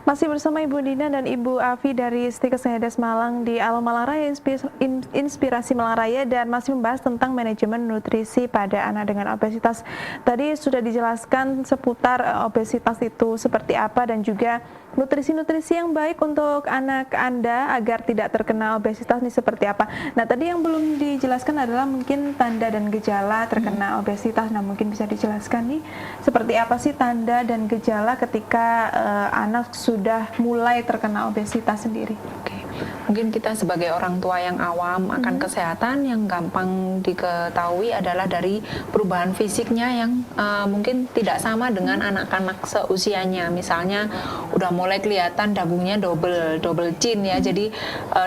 Masih bersama Ibu Dina dan Ibu Afi dari Stikes Ngedes Malang di Alam Malang Raya, Inspirasi Malang Raya, dan masih membahas tentang manajemen nutrisi pada anak dengan obesitas. Tadi sudah dijelaskan seputar obesitas itu seperti apa dan juga nutrisi-nutrisi yang baik untuk anak Anda agar tidak terkena obesitas ini seperti apa. Nah, tadi yang belum dijelaskan adalah mungkin tanda dan gejala terkena obesitas. Nah, mungkin bisa dijelaskan nih seperti apa sih tanda dan gejala ketika anak sudah mulai terkena obesitas sendiri. Oke. Mungkin kita sebagai orang tua yang awam akan kesehatan, yang gampang diketahui adalah dari perubahan fisiknya yang mungkin tidak sama dengan anak-anak seusianya. Misalnya udah mulai kelihatan dagunya double chin ya, jadi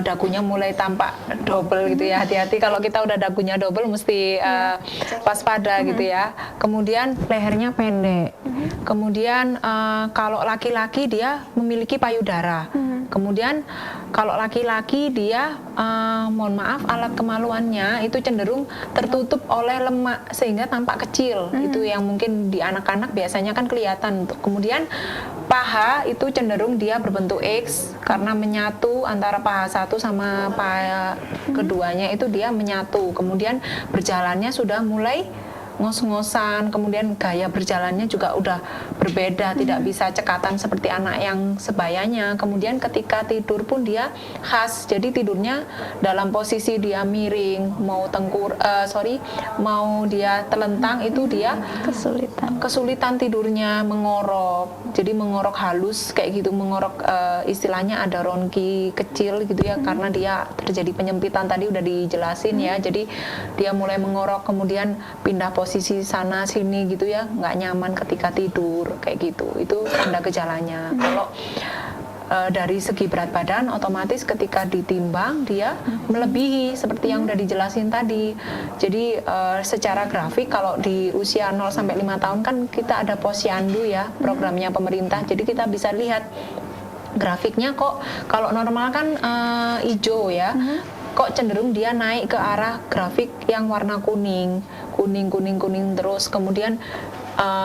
dagunya mulai tampak double gitu ya. Hati-hati kalau kita udah dagunya double mesti waspada gitu ya. Kemudian lehernya pendek. Kemudian kalau laki-laki dia memiliki payudara. Kemudian kalau laki-laki dia, mohon maaf, alat kemaluannya itu cenderung tertutup oleh lemak sehingga tampak kecil. Itu yang mungkin di anak-anak biasanya kan kelihatan. Kemudian paha itu cenderung dia berbentuk X karena menyatu antara paha satu sama paha keduanya itu dia menyatu. Kemudian berjalannya sudah mulai ngos-ngosan, kemudian gaya berjalannya juga udah berbeda, tidak bisa cekatan seperti anak yang sebayanya. Kemudian ketika tidur pun dia khas, jadi tidurnya dalam posisi dia miring, mau dia telentang itu dia kesulitan tidurnya, mengorok. Jadi mengorok halus kayak gitu, mengorok istilahnya ada ronki kecil gitu ya, karena dia terjadi penyempitan tadi udah dijelasin ya. Jadi dia mulai mengorok, kemudian pindah posisi sana sini gitu ya, nggak nyaman ketika tidur kayak gitu. Itu tanda gejalanya. Kalau dari segi berat badan, otomatis ketika ditimbang dia melebihi seperti yang udah dijelasin tadi. Jadi secara grafik kalau di usia 0 sampai 5 tahun kan kita ada posyandu ya, programnya pemerintah. Jadi kita bisa lihat grafiknya kok kalau normal kan hijau ya. Kok cenderung dia naik ke arah grafik yang warna kuning terus, kemudian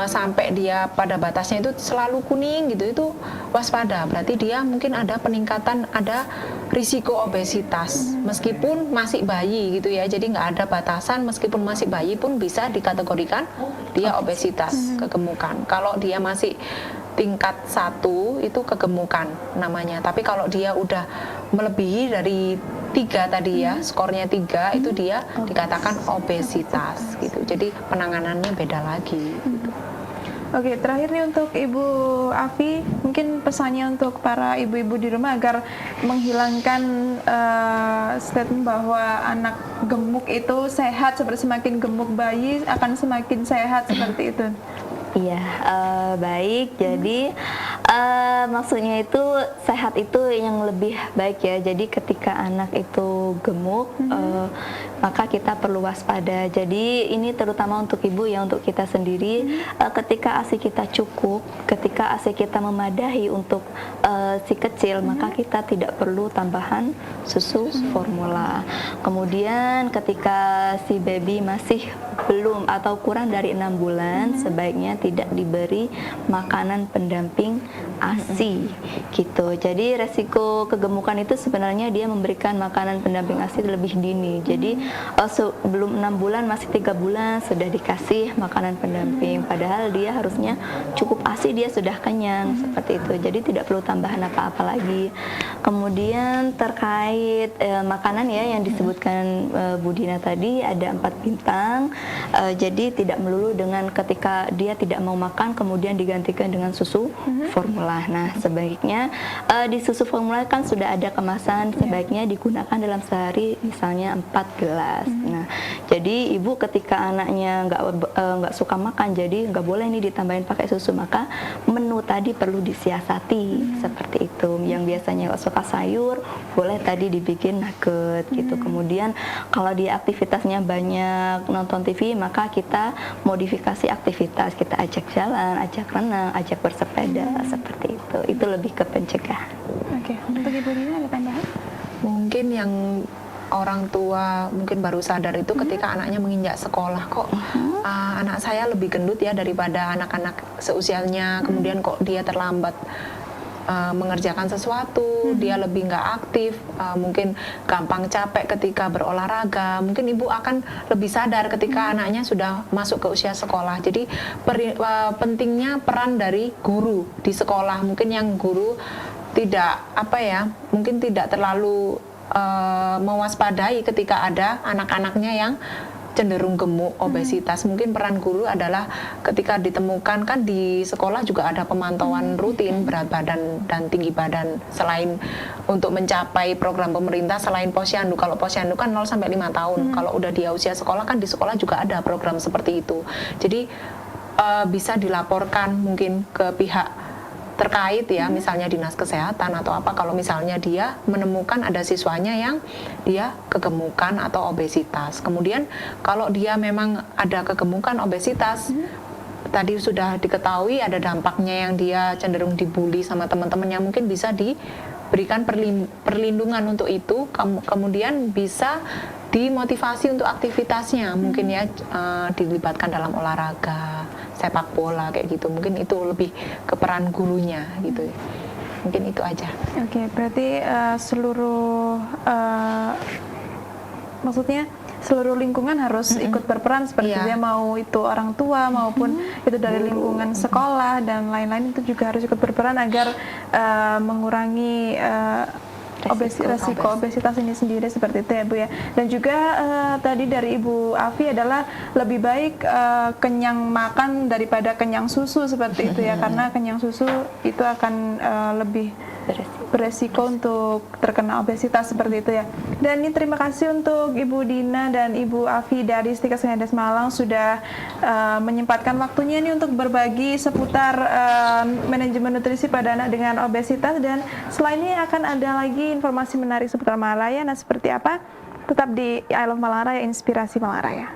sampai dia pada batasnya itu selalu kuning gitu, itu waspada, berarti dia mungkin ada peningkatan, ada risiko obesitas meskipun masih bayi gitu ya. Jadi nggak ada batasan, meskipun masih bayi pun bisa dikategorikan dia obesitas kegemukan. Kalau dia masih tingkat 1 itu kegemukan namanya, tapi kalau dia udah melebihi dari 3 tadi ya, skornya 3 itu dia dikatakan obesitas gitu. Jadi penanganannya beda lagi gitu. Oke, terakhir nih untuk Ibu Afi, mungkin pesannya untuk para ibu-ibu di rumah agar menghilangkan statement bahwa anak gemuk itu sehat, seperti semakin gemuk bayi akan semakin sehat seperti itu. Iya, baik. Jadi maksudnya itu sehat itu yang lebih baik ya. Jadi ketika anak itu gemuk, maka kita perlu waspada. Jadi ini terutama untuk ibu ya, untuk kita sendiri. Ketika ASI kita cukup, ketika ASI kita memadahi untuk si kecil, maka kita tidak perlu tambahan susu formula. Kemudian ketika si baby masih belum atau kurang dari 6 bulan, sebaiknya tidak diberi makanan pendamping ASI gitu. Jadi resiko kegemukan itu sebenarnya dia memberikan makanan pendamping ASI lebih dini. Jadi sebelum 6 bulan, masih 3 bulan sudah dikasih makanan pendamping, padahal dia harusnya cukup ASI, dia sudah kenyang seperti itu. Jadi tidak perlu tambahan apa-apa lagi. Kemudian terkait makanan ya yang disebutkan Bu Dina tadi, ada 4 bintang. Jadi tidak melulu dengan ketika dia tidak mau makan kemudian digantikan dengan susu formula. Nah, sebaiknya di susu formula kan sudah ada kemasan, sebaiknya digunakan dalam sehari misalnya 4 gelas. Nah, jadi ibu ketika anaknya nggak suka makan, jadi nggak boleh nih ditambahin pakai susu, maka menu tadi perlu disiasati seperti itu. Yang biasanya nggak suka sayur, boleh tadi dibikin nugget gitu. Kemudian kalau dia aktivitasnya banyak nonton TV, maka kita modifikasi aktivitas, kita ajak jalan, ajak renang, ajak bersepeda seperti itu. Itu lebih ke pencegahan. Oke, untuk Ibu Dina ada tambahan? Mungkin yang orang tua mungkin baru sadar itu ketika anaknya menginjak sekolah, kok anak saya lebih gendut ya daripada anak-anak seusianya, kemudian kok dia terlambat mengerjakan sesuatu, dia lebih nggak aktif, mungkin gampang capek ketika berolahraga. Mungkin ibu akan lebih sadar ketika anaknya sudah masuk ke usia sekolah. Jadi pentingnya peran dari guru di sekolah. Mungkin yang guru tidak mungkin tidak terlalu mewaspadai ketika ada anak-anaknya yang cenderung gemuk, obesitas. Mungkin peran guru adalah ketika ditemukan, kan di sekolah juga ada pemantauan rutin berat badan dan tinggi badan, selain untuk mencapai program pemerintah selain posyandu. Kalau posyandu kan 0 sampai 5 tahun. Kalau udah di usia sekolah kan di sekolah juga ada program seperti itu. Jadi bisa dilaporkan mungkin ke pihak terkait ya, misalnya dinas kesehatan atau apa, kalau misalnya dia menemukan ada siswanya yang dia kegemukan atau obesitas. Kemudian kalau dia memang ada kegemukan obesitas, tadi sudah diketahui ada dampaknya yang dia cenderung dibully sama teman-temannya, mungkin bisa diberikan perlindungan untuk itu, kemudian bisa dimotivasi untuk aktivitasnya, mungkin ya dilibatkan dalam olahraga, sepak bola kayak gitu. Mungkin itu lebih ke peran gurunya gitu. Mungkin itu aja. Oke, berarti maksudnya seluruh lingkungan harus ikut berperan seperti itu ya, mau itu orang tua maupun itu dari lingkungan sekolah dan lain-lain, itu juga harus ikut berperan agar mengurangi resiko obesitas ini sendiri, seperti itu ya Bu ya. Dan juga tadi dari Ibu Afi adalah lebih baik kenyang makan daripada kenyang susu, seperti itu ya, karena kenyang susu itu akan lebih beresiko untuk terkena obesitas, seperti itu ya. Dan ini terima kasih untuk Ibu Dina dan Ibu Afi dari STI Kesehatan Malang sudah menyempatkan waktunya ini untuk berbagi seputar manajemen nutrisi pada anak dengan obesitas. Dan selain ini akan ada lagi informasi menarik seputar Malang Raya. Nah, seperti apa? Tetap di I Love Malang Raya, Inspirasi Malang Raya.